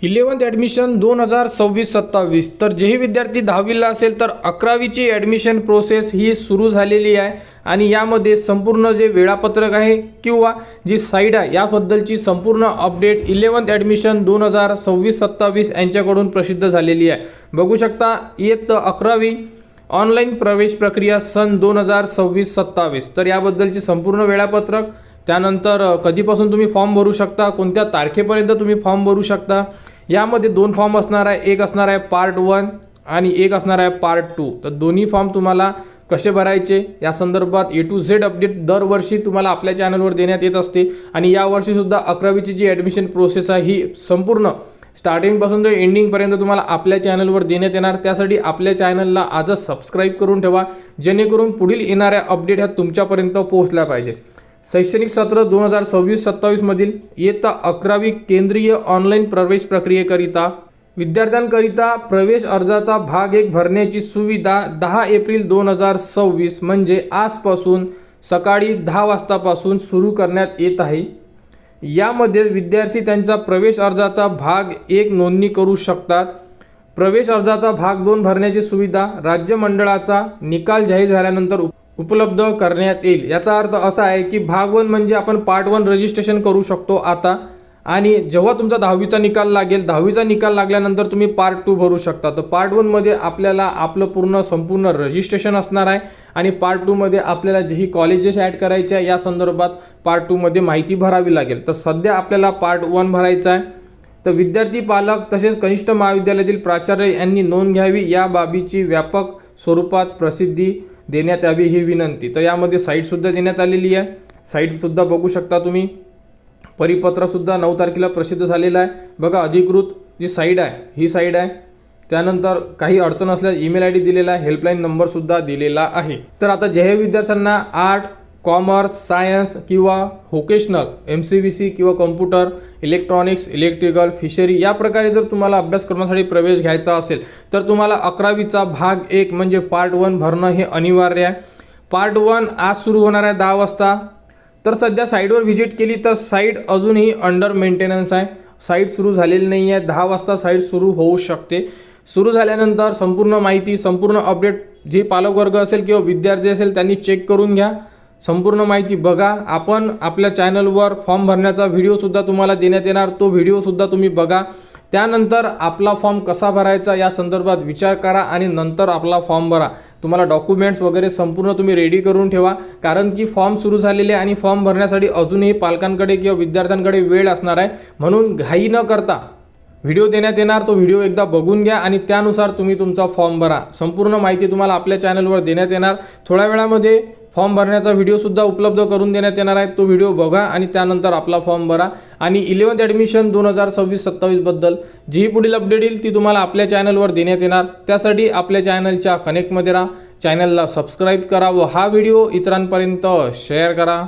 11th admission 2026-27. तर जेही विद्यार्थी 10वीला असेल तर 11वीची ॲडमिशन प्रोसेस ही सुरू झालेली आहे आणि यामध्ये संपूर्ण जे वेळापत्रक आहे किंवा जी साईट आहे याबद्दलची संपूर्ण अपडेट 11th ॲडमिशन 2026-27 यांच्याकडून प्रसिद्ध झालेली आहे. बघू शकता इयत्ता 11वी ऑनलाईन प्रवेश प्रक्रिया सन 2026-27. तर याबद्दलची संपूर्ण वेळापत्रक, त्यानंतर कधीपासून तुम्ही फॉर्म भरू शकता, कोणत्या तारखेपर्यंत तुम्ही फॉर्म भरू शकता. यामध्ये 2 फॉर्म असणार आहे, एक असणार आहे पार्ट 1 आणि एक असणार आहे पार्ट 2. तर दोन्ही फॉर्म तुम्हाला कसे भरायचे या संदर्भात A to Z अपडेट दरवर्षी तुम्हाला आपल्या चॅनलवर देण्यात येत असते आणि यावर्षीसुद्धा 11वीची जी ॲडमिशन प्रोसेस आहे ही संपूर्ण स्टार्टिंगपासून ते एंडिंगपर्यंत तुम्हाला आपल्या चॅनलवर देण्यात येणार. त्यासाठी आपल्या चॅनलला आजच सबस्क्राईब करून ठेवा, जेणेकरून पुढील येणाऱ्या अपडेट ह्या तुमच्यापर्यंत पोहोचल्या पाहिजे. शैक्षणिक सत्र 2026-27 मधील इयत्ता 11वी केंद्रीय ऑनलाईन प्रवेश प्रक्रियेकरिता विद्यार्थ्यांकरिता प्रवेश अर्जाचा भाग 1 भरण्याची सुविधा 10 एप्रिल 2026 म्हणजे आजपासून सकाळी 10 वाजतापासून सुरू करण्यात येत आहे. यामध्ये विद्यार्थी त्यांचा प्रवेश अर्जाचा भाग 1 नोंदणी करू शकतात. प्रवेश अर्जाचा भाग 2 भरण्याची सुविधा राज्य मंडळाचा निकाल जाहीर झाल्यानंतर उपलब्ध करण्यात येईल. याचा अर्थ असा आहे की भाग 1 म्हणजे आपण पार्ट 1 रजिस्ट्रेशन करू शकतो आता, आणि जेव्हा तुमचा 10वीचा निकाल लागेल, 10वीचा निकाल लागल्यानंतर तुम्ही पार्ट 2 भरू शकता. तर पार्ट 1 मध्ये आपल्याला आपलं संपूर्ण रजिस्ट्रेशन असणार आहे आणि पार्ट 2 मध्ये आपल्याला जेही कॉलेजेस ॲड करायचे आहे या संदर्भात पार्ट 2 मध्ये माहिती भरावी लागेल. तर सध्या आपल्याला पार्ट 1 भरायचा आहे. तर विद्यार्थी, पालक तसेच कनिष्ठ महाविद्यालयातील प्राचार्य यांनी नोंद घ्यावी, या बाबीची व्यापक स्वरूपात प्रसिद्धी देण्यात यावी ही विनंती. तर यामध्ये साईटसुद्धा देण्यात आलेली आहे, साईटसुद्धा बघू शकता तुम्ही. परिपत्रकसुद्धा 9 तारखेला प्रसिद्ध झालेलं आहे. बघा, अधिकृत जी साईट आहे ही साईट आहे. त्यानंतर काही अडचण असल्यास ईमेल ID दिलेला आहे, हेल्पलाईन नंबरसुद्धा दिलेला आहे. तर आता जे विद्यार्थ्यांना आर्ट, कॉमर्स, सायन्स किंवा व्होकेशनल MCVC किंवा कॉम्प्युटर, इलेक्ट्रॉनिक्स, इलेक्ट्रिकल, फिशरी या प्रकारे जर तुम्हाला अभ्यासक्रमासाठी प्रवेश घ्यायचा असेल तर तुम्हाला 11वीचा भाग 1 म्हणजे पार्ट 1 भरणं हे अनिवार्य आहे. पार्ट 1 आज सुरू होणार आहे 10 वाजता. तर सध्या साईटवर व्हिजिट केली तर साईट अजूनही अंडर मेंटेनन्स आहे, साईट सुरू झालेली नाही आहे. 10 वाजता साईट सुरू होऊ शकते. सुरू झाल्यानंतर संपूर्ण माहिती, संपूर्ण अपडेट जे पालकवर्ग असेल किंवा विद्यार्थी असेल त्यांनी चेक करून घ्या, संपूर्ण माहिती बघा. आपण आपल्या चॅनलवर फॉर्म भरण्याचा व्हिडिओसुद्धा तुम्हाला देण्यात येणार, तो व्हिडिओसुद्धा तुम्ही बघा. त्यानंतर आपला फॉर्म कसा भरायचा या संदर्भात विचार करा आणि नंतर आपला फॉर्म भरा. तुम्हाला डॉक्युमेंट्स वगैरे संपूर्ण तुम्ही रेडी करून ठेवा, कारण की फॉर्म सुरू झालेले आणि फॉर्म भरण्यासाठी अजूनही पालकांकडे किंवा विद्यार्थ्यांकडे वेळ असणार आहे. म्हणून घाई न करता व्हिडिओ देण्यात येणार, तो व्हिडिओ एकदा बघून घ्या आणि त्यानुसार तुम्ही तुमचा फॉर्म भरा. संपूर्ण माहिती तुम्हाला आपल्या चॅनलवर देण्यात येणार. थोड्या वेळामध्ये फॉर्म भरण्याचा व्हिडिओसुद्धा उपलब्ध करून देण्यात येणार आहे, तो व्हिडिओ बघा आणि त्यानंतर आपला फॉर्म भरा. आणि 11th ॲडमिशन 2026-27 बद्दल जी पुढील अपडेट येईल ती तुम्हाला आपल्या चॅनलवर देण्यात येणार. त्यासाठी आपल्या चॅनलच्या कनेक्टमध्ये राहा, चॅनलला सबस्क्राईब करा व हा व्हिडिओ इतरांपर्यंत शेअर करा.